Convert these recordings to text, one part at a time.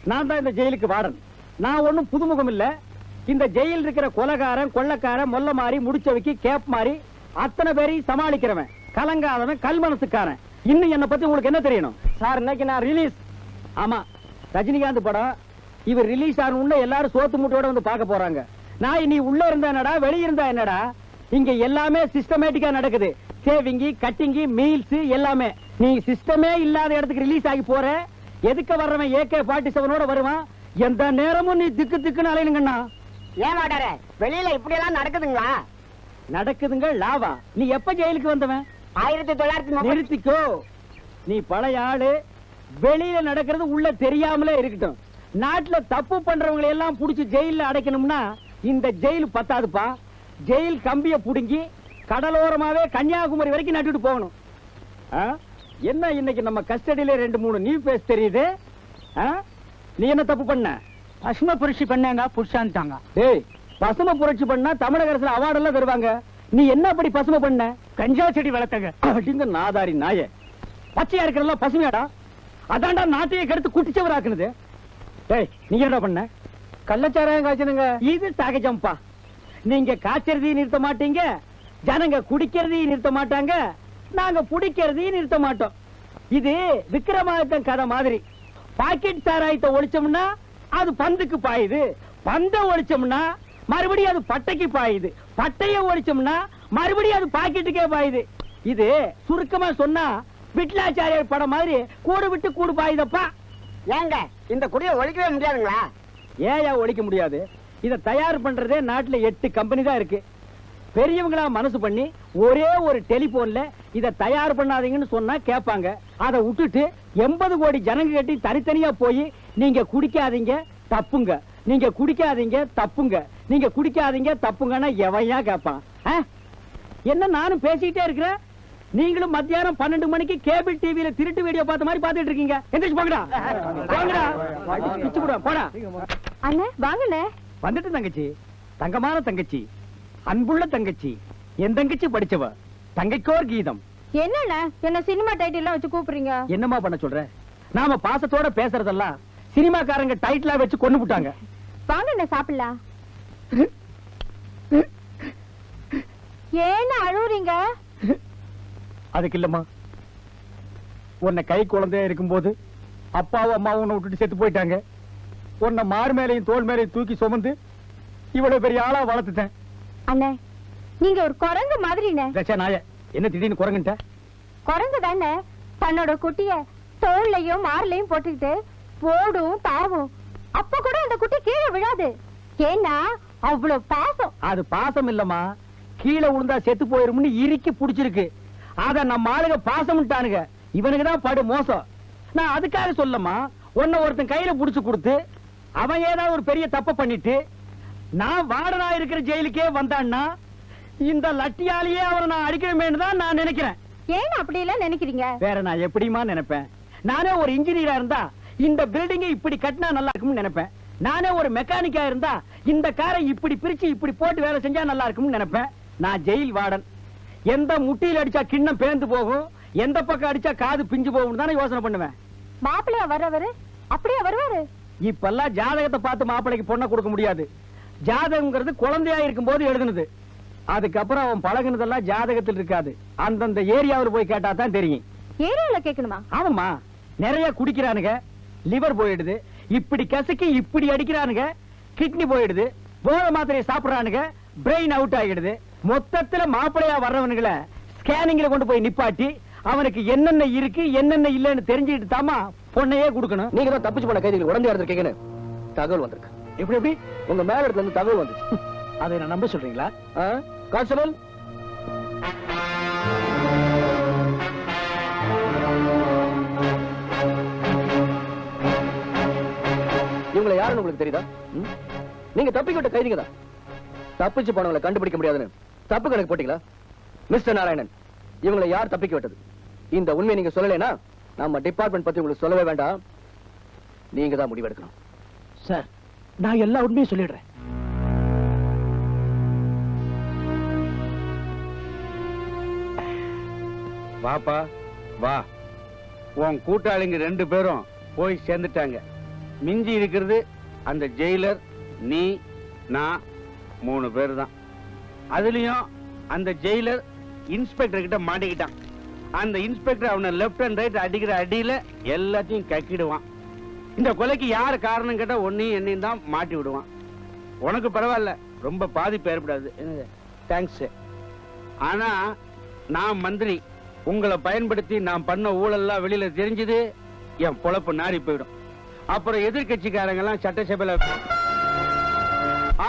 நான் தான் இந்த ஜெயிலுக்கு வார்டன். நான் ஒண்ணும் புதுமுகம் இல்ல. இந்த ஜெயில் இருக்கிற கொலைகாரன், கொள்ளக்காரன், மொல்ல மாறி, முடிச்சவைக்கு கேப் மாறி அத்தனை பேரையும் சமாளிக்கிறவன், கலங்காதவன், கல் மனசுக்காரன். இன்னும் என்ன பத்தி உங்களுக்கு என்ன தெரியணும்? சார், இன்னைக்கு நான் ரிலீஸ். ஆமா, ரஜினிகாந்த் படம். இவர் ரிலீஸ் ஆன எல்லாரும் சோத்து மூட்டையோட வந்து பார்க்க போறாங்க. நான் நீ உள்ள இருந்தா என்னடா, வெளிய இருந்தா என்னடா, இங்க எல்லாமே சிஸ்டமேட்டிக்கா நடக்குது. சேவிங்கி, கட்டிங்கி, மீல்ஸ் எல்லாமே. நீ சிஸ்டமே இல்லாத இடத்துக்கு ரிலீஸ் ஆகி போற. எதுக்கு வர்றவன் AK-47 வருவான். எந்த நேரமும் நீ திக்கு திக்குன்னு அலையணுங்கண்ணா. ஏன் மாட்டார வெளியில இப்படி எல்லாம் நடக்குதுங்களா? நடக்குதுங்க லாவா. நீ எப்ப ஜெயிலுக்கு வந்தவன்? 1930. நிறுத்திக்கோ. நீ பழைய ஆளு. வெளியில நடக்கிறது உள்ள தெரியாமலே இருக்கட்டும். நாட்டுல தப்பு பண்றவங்களை எல்லாம் புடிச்சு ஜெயில அடைக்கணும்னா இந்த ஜெயில் பத்தாதுப்பா. ஜெயில் கம்பிய புடுங்கி கடலோரமாவே கன்னியாகுமரி வரைக்கும் நட்டுட்டு போகணும். என்ன இன்னைக்கு நம்ம கஸ்டடியில 2-3 நியூ பேஸ் தெரியுது. நீ என்ன தப்பு பண்ண? பசும புரட்சி பண்ணாங்க, புடிச்சான்ட்டாங்க. டேய், பசும புரட்சி பண்ணா தமிழக அரசுல அவார்டு எல்லாம் தருவாங்க. நீ என்ன அப்படி பசும பண்ண? கஞ்சா செடி வளர்த்தங்க. அப்படிங்க நாதாரி நாய. பச்சையா இருக்கிறதெல்லாம் பசுமையாடா. அதான்டா நாட்டையே கெடுத்து குட்டிச்சவராக்குனது. டேய், நீ என்ன பண்ண? கள்ளச்சாராயம் காய்ச்சனுங்க. இது சகஜம்பா. நீங்க காய்ச்சறதையும் நிறுத்த மாட்டீங்க, ஜனங்க குடிக்கிறதையும் நிறுத்த மாட்டாங்க, நாங்க புடிக்கிறதையும் நிறுத்த மாட்டோம். இது விக்ரமாதித்தன் கதை மாதிரி. பாக்கெட் சாராயத்தை ஒழிச்சோம்னா அது பந்துக்கு பாயுது, பந்த ஒழிச்சோம்னா மறுபடியும் அது பட்டைக்கு பாயுது, பட்டைய ஒழிச்சோம்னா மறுபடியும் அது பாக்கெட்டுக்கே பாயுது. இது சுருக்கமா சொன்னா விட்லாச்சாரியர் படம் மாதிரி கூடு விட்டு கூடு பாயுதப்பா. ஏங்க இந்த குடியை ஒழிக்கவே முடியாதுங்களா? ஏயா ஒழிக்க முடியாது? இதை தயார் பண்றதே நாட்டுல 8 கம்பெனி தான் இருக்கு. பெரியவங்களா மனசு பண்ணி ஒரே ஒரு டெலிபோன்ல இதை தயார் பண்ணாதீங்கன்னு சொன்னா கேட்பாங்க. அதை விட்டுட்டு 80 கோடி ஜனங்க கட்டி தனித்தனியா போய் நீங்க குடிக்காதீங்க தப்புங்க, நீங்க குடிக்காதீங்க தப்புங்க, நீங்க குடிக்காதீங்க தப்புங்கன்னா எவையா கேட்பான்? என்ன நானும் பேசிக்கிட்டே இருக்கிறேன், நீங்களும் மத்தியானம் 12 மணிக்கு கேபிள் டிவியில திருட்டு வீடியோ பார்த்த மாதிரி பார்த்துட்டு இருக்கீங்க. எந்திரிச்சு போங்கடா, போங்கடா, பிச்சு போடுவேன், போடா. அண்ணே வாங்கண்ணே. வந்துட்டு தங்கச்சி, தங்கமான தங்கச்சி, அன்புள்ள தங்கச்சி, என் தங்கச்சி படிச்சவ, தங்கைக்கோர் கீதம். என்னண்ணே என்ன சினிமா டைட்டில் வச்சு கூப்பிடுறீங்க? என்னமா பண்ண சொல்ற? நாம பாசத்தோட பேசுறதெல்லாம் சினிமாக்காரங்க டைட்டிலா வச்சு கொண்டு விட்டாங்க. வாங்கண்ணே சாப்பிடலாம். ஏன்னு அழுவுறீங்க? அதுக்கு இல்லம்மா, உன்னை கை குழந்தையா இருக்கும்போது அப்பாவும் அம்மாவும் உன்னை விட்டுட்டு செத்து போயிட்டாங்க. உன்னை மார் மேலையும் தோல் மேலையும் தூக்கி சுமந்து இவ்வளவு பெரிய ஆளா வளர்த்துட்டேன். அண்ணே நீங்க ஒரு குரங்கு மாதிரிண்ணே. நாய என்ன திடீர்னு குரங்குட்ட? குரங்கு தானே தன்னோட குட்டிய தோல்லையும் மார்லையும் போட்டுக்கிட்டு ஓடும் தாவும். அப்ப கூட அந்த குட்டி கீழே விழாது. ஏன்னா அவ்வளவு பாசம். அது பாசம் இல்லம்மா, கீழே விழுந்தா செத்து போயிரும்னு இறுக்கி புடிச்சிருக்கு. அத நம்ம ஆளுங்க பாசம்ட்டானுங்க. இவனுக்கு தான் படு மோசம். நான் அதுக்காக சொல்லமா, உன்னை ஒருத்தன் கையில புடிச்சு கொடுத்து அவன் ஏதாவது ஒரு பெரிய தப்ப பண்ணிட்டு நான் வார்டனா இருக்கிற ஜெயிலுக்கே வந்தான்னா இந்த லட்டியாலேயே அவனை நான் அடிக்கணுமேனு தான் நான் நினைக்கிறேன். ஏன் அப்படி எல்லாம் நினைக்கிறீங்க? வேற நான் எப்படிமா நினைப்பேன்? நானே ஒரு இன்ஜினியரா இருந்தா இந்த பில்டிங்கை இப்படி கட்டினா நல்லா இருக்கும்னு நினைப்பேன். நானே ஒரு மெக்கானிக்கா இருந்தா இந்த காரை இப்படி பிரிச்சு இப்படி போட்டு வேலை செஞ்சா நல்லா இருக்கும்னு நினைப்பேன். நான் ஜெயில் வார்டன். எந்த முட்டியில் அடிச்சா கிண்ணம் பேந்து போகும், எந்த பக்கம் அடிச்சா காது பிஞ்சு போகும் தானே யோசனை பண்ணுவேன். மாப்பிள்ளையா வர்றவரு அப்படியே வருவாரு. இப்பெல்லாம் ஜாதகத்தை பார்த்து மாப்பிள்ளைக்கு பொண்ணை கொடுக்க முடியாது. ஜாதகம்ங்கிறது குழந்தையா இருக்கும் போது எழுதுனது. அதுக்கப்புறம் அவன் பழகுனதெல்லாம் ஜாதகத்தில் இருக்காது. அந்தந்த ஏரியாவில் போய் கேட்டா தான் தெரியும். ஏரியால கேட்கணுமா? ஆமாமா, நிறைய குடிக்கிறானுங்க, லிவர் போயிடுது. இப்படி கசக்கி இப்படி அடிக்கிறானுங்க, கிட்னி போயிடுது. போத மாத்திரையை சாப்பிடுறானுங்க, பிரெயின் அவுட் ஆகிடுது. மொத்தத்துல மாப்பிளையா வர்றவனுங்களை ஸ்கேனிங்ல கொண்டு போய் நிப்பாட்டி அவனுக்கு என்னென்ன இருக்கு என்னென்ன இல்லன்னு தெரிஞ்சுட்டு தாமா பொண்ணையே கொடுக்கணும். நீங்க தான் தப்பிச்சு போன கைதிகள் உடனே இருந்திருக்கீங்கன்னு தகவல் வந்திருக்கு. எப்படி எப்படி உங்க மேல இடத்துல இருந்து தகவல் வந்துச்சு. அதை நான் நம்ப சொல்றீங்களா? கான்ஸ்டபிள், இவங்களை யாருன்னு உங்களுக்கு தெரியுதா? நீங்க தப்பிக்கிட்ட கைதிங்க தான். தப்பிச்சு போனவங்களை கண்டுபிடிக்க முடியாதுன்னு தப்பு கணக்கு போட்டீங்களா? மிஸ்டர் நாராயணன், இவங்களை யார் தப்பிக்க விட்டது? இந்த உண்மையை நீங்க சொல்லலைன்னா நம்ம டிபார்ட்மெண்ட் பத்தி உங்களுக்கு சொல்லவே வேண்டாம். நீங்க தான் முடிவெடுக்கணும். சார், நான் எல்லா உண்மையும் சொல்லிடுறேன். வாப்பா வா. உன் கூட்டாளிங்க 2 பேரும் போய் சேர்ந்துட்டாங்க. மிஞ்சி இருக்கிறது அந்த ஜெயிலர், நீ, நான் 3 பேர் தான். அதுலயும் அந்த ஜெயிலர் இன்ஸ்பெக்டர் கிட்ட மாட்டிக்கிட்டான். அந்த இன்ஸ்பெக்டர் அவனை லெப்ட் அண்ட் ரைட் அடிக்கிற அடியில எல்லாத்தையும் கக்கிடுவான். இந்த கொலைக்கு யார் காரணம் கேட்டா ஒன்னையும் என்னையும் தான் மாட்டி விடுவான். உனக்கு பரவாயில்ல, ரொம்ப பாதிப்பு ஏற்படாது. தேங்க்ஸ். ஆனா நான் மந்திரி, உங்களை பயன்படுத்தி நான் பண்ண ஊழல்லாம் வெளியில தெரிஞ்சது, என் பொழப்பு நாரி போயிடும். அப்புறம் எதிர்கட்சிக்காரங்க எல்லாம் சட்டசபையில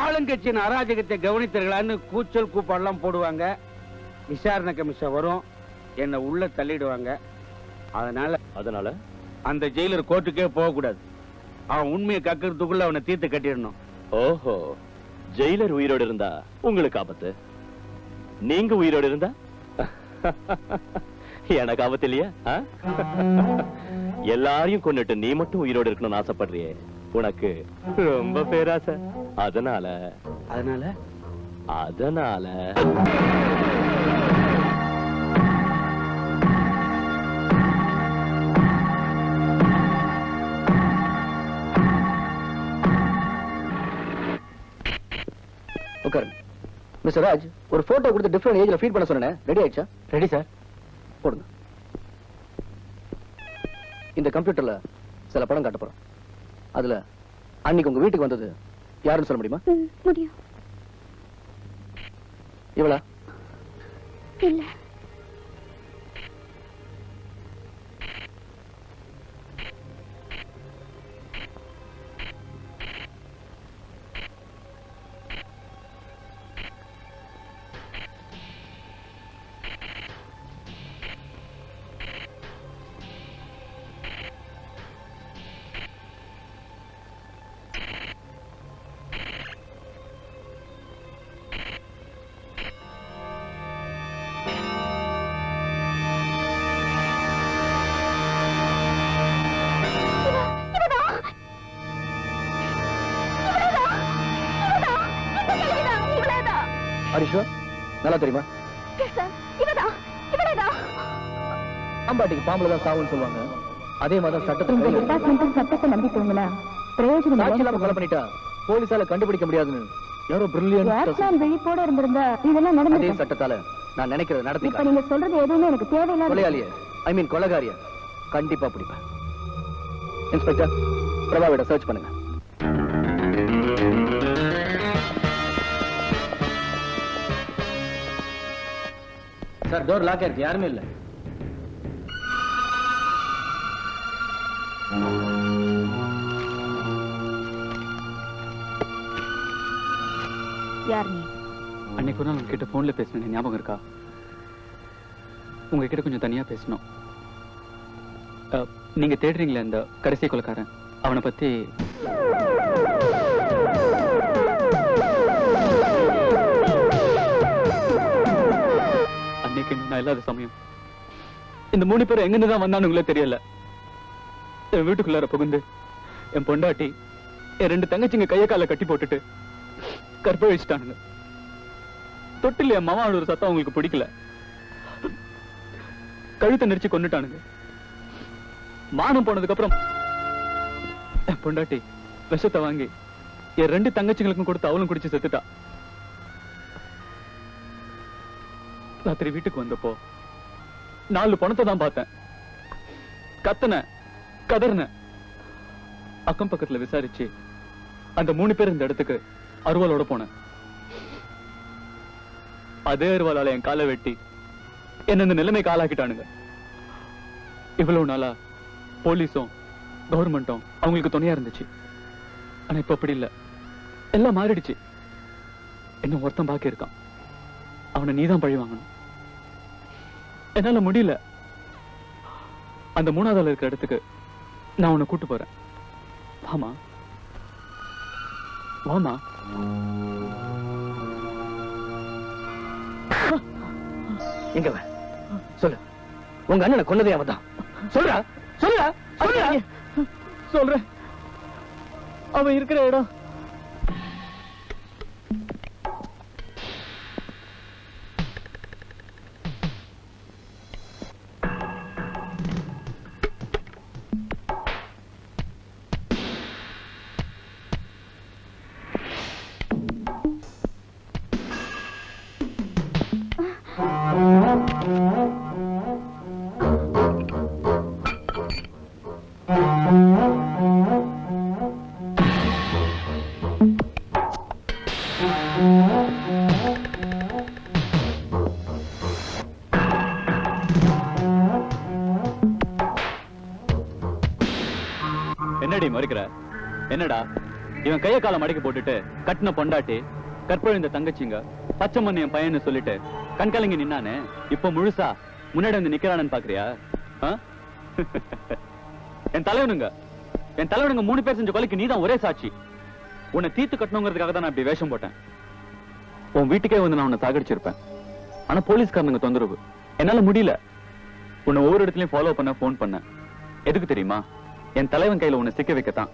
ஆளுங்கட்சியின் அராஜகத்தை கவனித்தர்களான்னு கூச்சல் கூப்பாடெல்லாம் போடுவாங்க. விசாரணை கமிஷன் வரும், என்னை உள்ள தள்ளிடுவாங்க. அதனால அந்த ஜெயிலர் கோர்ட்டுக்கே போக கூடாது. அவன் உண்மையை கக்கிறதுக்குள்ள அவனை தீர்த்து கட்டிடணும். ஓஹோ, ஜெயிலர் உயிரோடு இருந்தா உங்களுக்கு ஆபத்து, நீங்க உயிரோடு இருந்தா எனக்கு ஆபத்து இல்லையா? எல்லாரையும் கொண்டுட்டு நீ மட்டும் உயிரோடு இருக்கணும்னு ஆசைப்படுறியே, உனக்கு ரொம்ப பேராசை. அதனால உட்காருங்க. மிஸ்டர் ராஜ், ஒரு போட்டோ கொடுத்து டிஃபரெண்ட் ஏஜ்ல ஃபீட் பண்ண சொன்னேன். ரெடி ஆயிடுச்சா? Ready sir. போடுங்க. இந்த கம்ப்யூட்டர்ல சில படம் காட்ட போறோம். அதுல அன்னைக்கு உங்க வீட்டுக்கு வந்தது யாருன்னு சொல்ல முடியுமா? முடியும். இவளா? இல்ல. ஹரிஷா, நல்லா தெரியுமா? அம்பாட்டிக்கு பாம்புல தான் சாவுன்னு சொல்லுவாங்க. அதே மாதிரி சட்டத்தை நம்பி தூங்கினா பிரயோஜனம் சாட்சி இல்லாம கொலை பண்ணிட்டா போலீஸால கண்டுபிடிக்க முடியாதுன்னு யாரோ பிரில்லியன்ட் விழிப்போட இருந்திருந்தா இதெல்லாம் அதே நடந்து. சட்டத்தால நான் நினைக்கிறத இப்ப நடத்தி நீங்க சொல்றது எதுவுமே எனக்கு தேவையில்லாத. கொலையாளிய, ஐ மீன் கொலைகாரிய கண்டிப்பா பிடிப்பேன். இன்ஸ்பெக்டர், பிரபாவிட சர்ச் பண்ணுங்க. சார், டோர் லாக் ஆயிருக்கு, யாருமே இல்ல. யார் நீ? அன்னைக்கு ஒரு நாள் உங்ககிட்ட போன்ல பேசினேன், ஞாபகம் இருக்கா? உங்ககிட்ட கொஞ்சம் தனியா பேசணும். நீங்க தேடுறீங்களே அந்த கடைசி கொலைக்காரன், அவனை பத்தி. அன்னைக்கு நான் இல்லாத சமயம் இந்த 3 பேர் எங்கிருந்து தான் வந்தானுங்களே தெரியல. என் வீட்டுக்குள்ளார புகுந்து என் பொண்டாட்டி, என் 2 தங்கச்சிங்க கைய கால கட்டி போட்டுட்டு கற்பழிச்சிட்டானுங்க. தொட்டில் என் மாமா ஒரு சத்தம் அவங்களுக்கு பிடிக்கல, கழுத்தை நெரிச்சு கொண்டுட்டானுங்க. மானம் போனதுக்கு அப்புறம் என் பொண்டாட்டி விஷத்தை வாங்கி என் 2 தங்கச்சிங்களுக்கும் கொடுத்து அவளும் குடிச்சு செத்துட்டா. ராத்திரி வீட்டுக்கு வந்தப்போ 4 பணத்தை தான் பார்த்தேன். கத்தன கதர்ன. அக்கம் பக்கத்துல விசாரிச்சு அந்த 3 பேர் இந்த இடத்துக்கு அருவாளோட போனேன். அதே அருவாளால என் காலை வெட்டி என்ன இந்த நிலைமைக்கு ஆளாக்கிட்டானுங்க. இவ்வளவு நாளா போலீஸும் கவர்மெண்ட்டும் அவங்களுக்கு துணையா இருந்துச்சு. ஆனா இப்ப அப்படி இல்ல, எல்லாம் மாறிடுச்சு. இன்னும் ஒருத்தன் பாக்கி இருக்கான், அவனை நீதான் பழி வாங்கணும். என்னால முடியல. அந்த 3வது ஆள் இருக்கிற இடத்துக்கு நான் உன்னை கூட்டு போறேன். வாமா வாமா. எங்க சொல்லு, உங்க அண்ணனை கொன்னதே அவன் தான். சொல்றா சொல்றா சொல்றா. சொல்றேன், அவன் இருக்கிற இடம் என்னடி மறுக்கிற? என்னடா இவன் கைய கால மடக்கி போட்டுட்டு கட்டின பொண்டாட்டி கற்பழிந்த தங்கச்சிங்க பச்சை மண்ணு என் பையன்னு சொல்லிட்டு கண்கலங்கி நின்னானே, இப்ப முழுசா முன்னாடி வந்து நிக்கிறானு பாக்குறியா? என் தலைவனுங்க 3 பேர் செஞ்ச கொலைக்கு நீதான் ஒரே சாட்சி. உன்னை தீர்த்து கட்டணுங்கிறதுக்காக தான் நான் இப்படி வேஷம் போட்டேன். உன் வீட்டுக்கே வந்து நான் உன்னை சாகடிச்சிருப்பேன். ஆனா போலீஸ்காரனுங்க தொந்தரவு, என்னால முடியல. உன்னை ஒவ்வொரு இடத்துலயும் ஃபாலோ பண்ண போன் பண்ண. எதுக்கு தெரியுமா? என் தலைவன் கையில உன்னை சிக்க வைக்கத்தான்.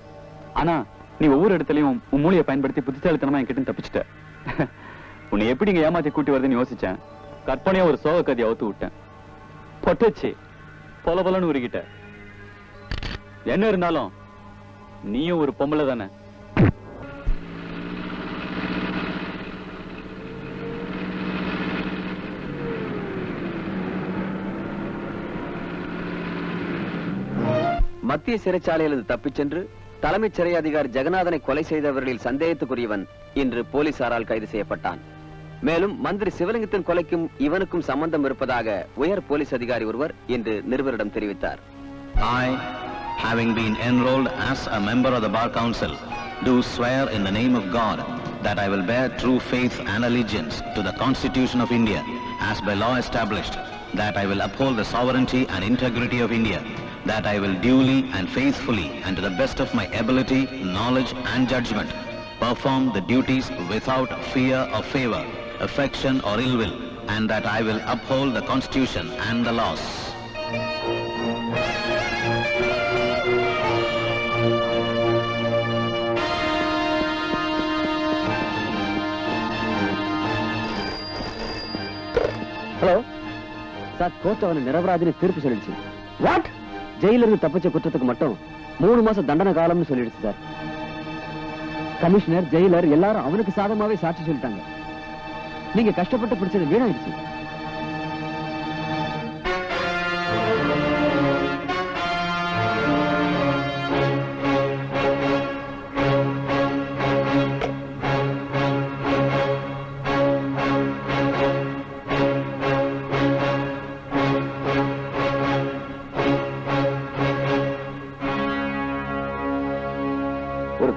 ஆனா நீ ஒவ்வொரு இடத்துலயும் உன் மூளையை பயன்படுத்தி புத்திசாலித்தனமா என்கிட்ட தப்பிச்சிட்ட. உன்னை எப்படி இங்க ஏமாத்தி கூட்டி வருதுன்னு யோசிச்சேன். கற்பனையா ஒரு சோக கதையை அவுத்து விட்டேன். பொட்டுச்சு பொல பொலன்னு உருகிட்ட. என்ன இருந்தாலும் நீயும் ஒரு பொம்பளை தானே. மத்திய சிறைச்சாலையில் தப்பிச் சென்று தலைமைச் சிறை அதிகாரி ஜெகநாதனை கொலை செய்தவர்களில் சந்தேகத்துக்குரியவன் இன்று போலீசாரால் கைது செய்யப்பட்டான். மேலும் மந்திரி சிவலிங்கத்தின் கொலைக்கும் இவனுக்கும் சம்பந்தம் இருப்பதாக உயர் போலீஸ் அதிகாரி ஒருவர் இன்று நிருபரிடம் தெரிவித்தார். I, having been enrolled as a member of the Bar Council, do swear in the name of God that I will bear true faith and allegiance to the Constitution of India as by law established, that I will uphold the sovereignty and integrity of India, that I will duly and faithfully and to the best of my ability, knowledge and judgment perform the duties without fear or favor, affection or ill will, and that I will uphold the Constitution and the laws. Hello sir, court அவனை நிரபராதின்னு தீர்ப்பு சொல்லிடுச்சு. What? ஜெயிலிருந்து தப்பிச்ச குற்றத்துக்கு மட்டும் 3 மாசம் தண்டனை காலம்னு சொல்லிடுச்சு sir. Commissioner, Jailer எல்லாரும் அவனுக்கு சாதமாவே சாட்சி சொல்லிட்டாங்க. நீங்க கஷ்டப்பட்டு பிடிச்சது வீணாயிடுச்சு.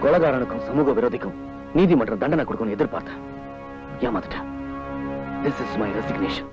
கொலைகாரனுக்கும் சமூக விரோதிக்கும் நீதிமன்றம் தண்டனை கொடுக்கணும் எதிர்பார்த்தேன். ஏமாத்துட்டேன். This is my resignation.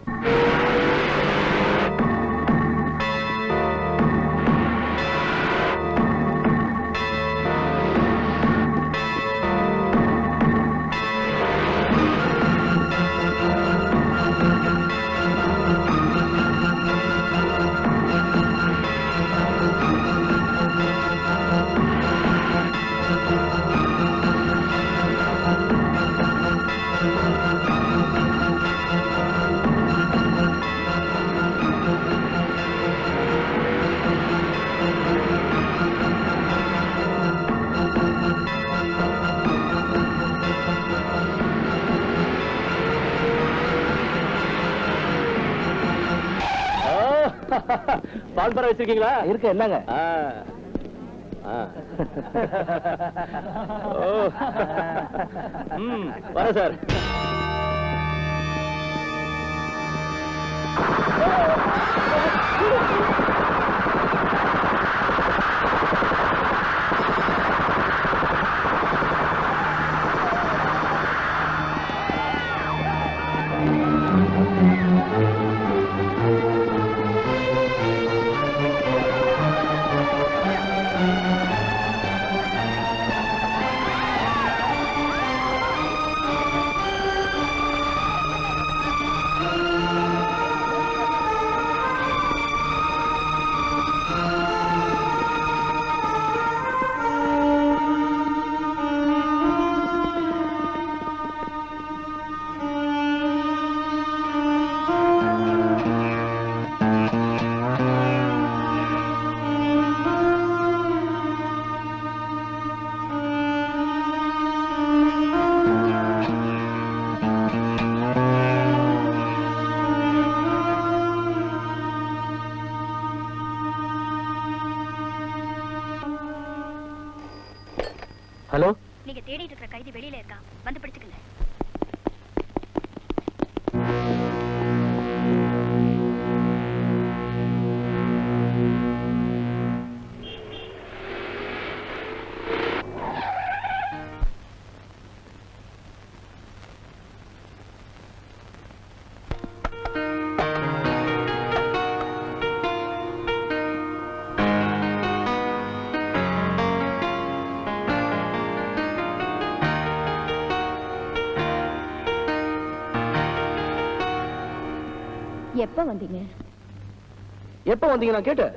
பால்பரம் வச்சிருக்கீங்களா? இருக்கு. என்னங்க? வர சார். ஹலோ, நீங்க தேடிட்டு இருக்கிற கைதி வெளியில இருக்கா, வந்து பிடிச்சுக்கங்க. எப்ப வந்தீங்க? எப்ப வந்தீங்க நான் கேட்டேன்.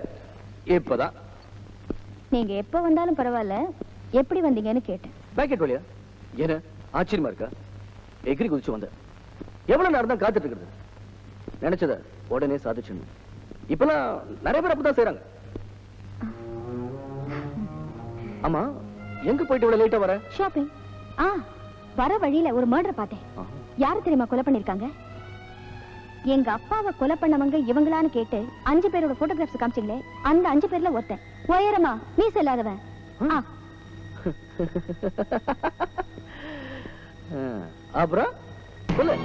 இப்பதான். நீங்க எப்ப வந்தாலும் பரவாயில்ல, எப்படி வந்தீங்கன்னு கேட்டேன். பேக்கெட் வழியா? என்ன ஆச்சரியமா இருக்கா? எகிரி குதிச்சு வந்த. எவ்வளவு நேரம் தான் காத்துட்டு இருக்கிறது? நினைச்சத உடனே சாதிச்சிடணும். இப்பெல்லாம் நிறைய பேர் அப்படிதான் செய்யறாங்க. ஆமா, எங்க போயிட்டு இவ்வளவு லேட்டா வர? ஷாப்பிங். வர வழியில ஒரு மர்டர் பார்த்தேன். யாரு தெரியுமா கொலை பண்ணிருக்காங்க? எங்க அப்பாவை கொலை பண்ணவங்க இவங்களான்னு கேட்டு 5 பேரோட போட்டோகிராஃப்ஸ் காமிச்சிங்களே, அந்த 5 பேர்ல ஒருத்தன். உயரமா மீச இல்லாதவன். அப்புறம் சொல்லு.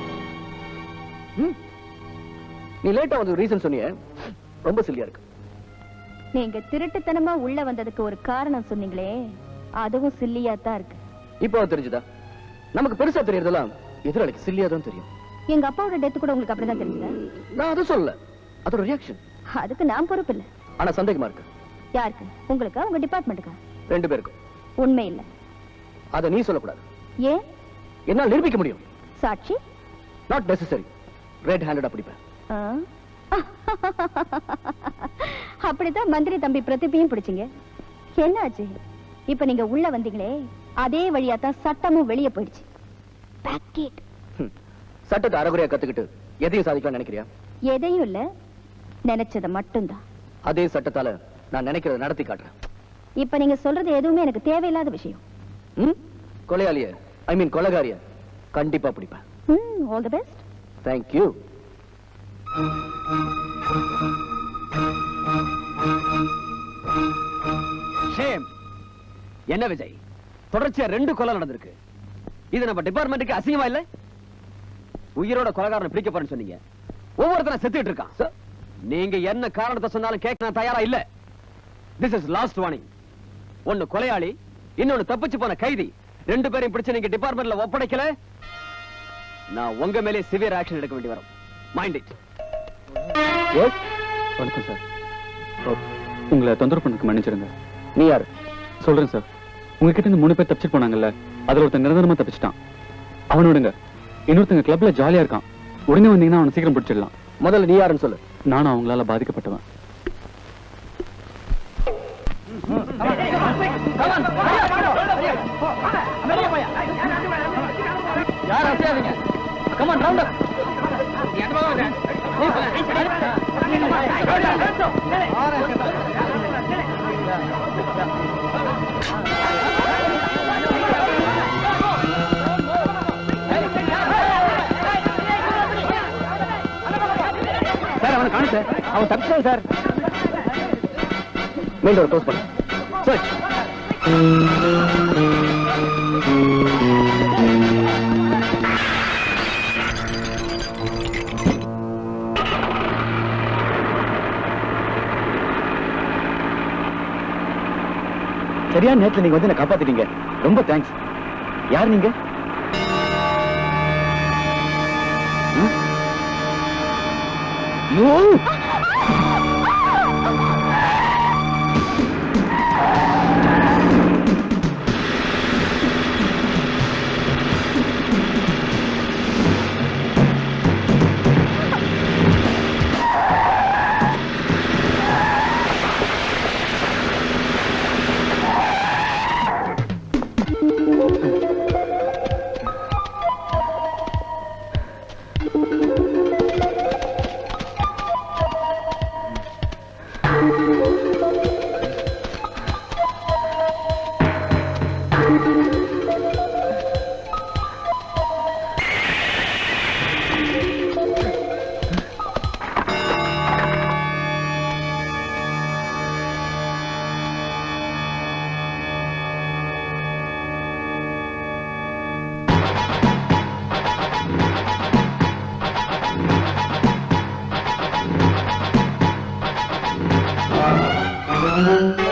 நீ லேட்டா வந்து ரீசன் சொன்னியே, ரொம்ப சில்லியா இருக்கு. நீங்க திருட்டுத்தனமா உள்ள வந்ததுக்கு ஒரு காரணம் சொன்னீங்களே, அதுவும் சில்லியா தான் இருக்கு. இப்போ தெரிஞ்சுதா? நமக்கு பெருசா தெரியறதெல்லாம் எதிராளிக்கு சில்லியா தான் தெரியும். எங்க அப்பாவோட டெத் கூட உங்களுக்கு அப்படிதான் தெரிஞ்சதா? நான் அது சொல்லல, அதோட ரியாக்ஷன். அதுக்கு நான் பொறுப்பு இல்ல. ஆனா சந்தேகமா இருக்கு. யாருக்கு? உங்களுக்கா உங்க டிபார்ட்மெண்ட்டுக்கா? 2 பேருக்கும். உண்மை இல்ல. அத நீ சொல்லக்கூடாது. ஏன்? என்னால் நிரூபிக்க முடியும். சாட்சி? Not necessary. ரெட் ஹேண்டட் அப்படிப்பேன். அப்படிதான் மந்திரி தம்பி பிரதிபையும் பிடிச்சிங்க. என்னாச்சு? இப்ப நீங்க உள்ள வந்தீங்களே, அதே வழியா தான் சட்டமும் வெளியே போயிடுச்சு. பேக்கெட். சட்டத்தை அறகுறையா கத்துக்கிட்டு எதையும் சாதிக்கலாம் நினைக்கிறியா? எதையும் இல்ல, நினைச்சத மட்டும்தான். அதே சட்டத்தால நான் நினைக்கிறத நடத்தி காட்டுறேன். இப்ப நீங்க சொல்றது எதுவுமே எனக்கு தேவையில்லாத விஷயம். கொலையாளிய, ஐ மீன் கொலைகாரிய கண்டிப்பா பிடிப்பேன். All the best. Thank you. Shame. என்ன விஜய், தொடர்ச்சியா 2 கொலை நடந்திருக்கு. இது நம்ம டிபார்ட்மெண்ட்டுக்கு அசிங்கமா இல்ல? உயிரோட கொலைகாரனை பிடிக்க போறேன்னு சொன்னீங்க, ஒவ்வொருத்தரும் செத்துட்டு இருக்கான். நீங்க என்ன காரணத்தை சொன்னாலும் கேட்க நான் தயாரா இல்ல. This is last warning. ஒன்னு கொலையாளி, இன்னொன்னு தப்பிச்சு போன கைதி, 2 பேரையும் பிடிச்சு நீங்க டிபார்ட்மெண்ட்ல ஒப்படைக்கல, நான் உங்க மேலே சிவியர் ஆக்ஷன் எடுக்க வேண்டி வரும். Mind it. எஸ். வணக்கம் சார். உங்களை தொந்தரவு பண்ணதுக்கு மன்னிச்சிருங்க. நீ யாரு? சொல்றேன் சார். உங்ககிட்ட இருந்து 3 பேர் தப்பிச்சுட்டு போனாங்கல்ல, அதுல ஒருத்தன் நிரந்தரமா தப்பிச்சிட்டான். அவனை விடுங்க. இன்னொருத்தங்க கிளப்ல ஜாலியா இருக்கான். உடனே வந்தீங்கன்னா அவனை சீக்கிரம் பிடிச்சிடலாம். முதல்ல நீ யாருன்னு சொல்லு. நானும் அவங்களால பாதிக்கப்பட்டவன். யார் அசையாதீங்க. Come on round up. Sir அவனை காணு சார். அவன் தப்பிச்சான் சார். மெயின் டோர் க்ளோஸ் பண்ணு. சர்ச். சரியான நேரத்துல நீங்க வந்து என்ன காப்பாத்திட்டீங்க. ரொம்ப தேங்க்ஸ். யார் நீங்க? Thank you.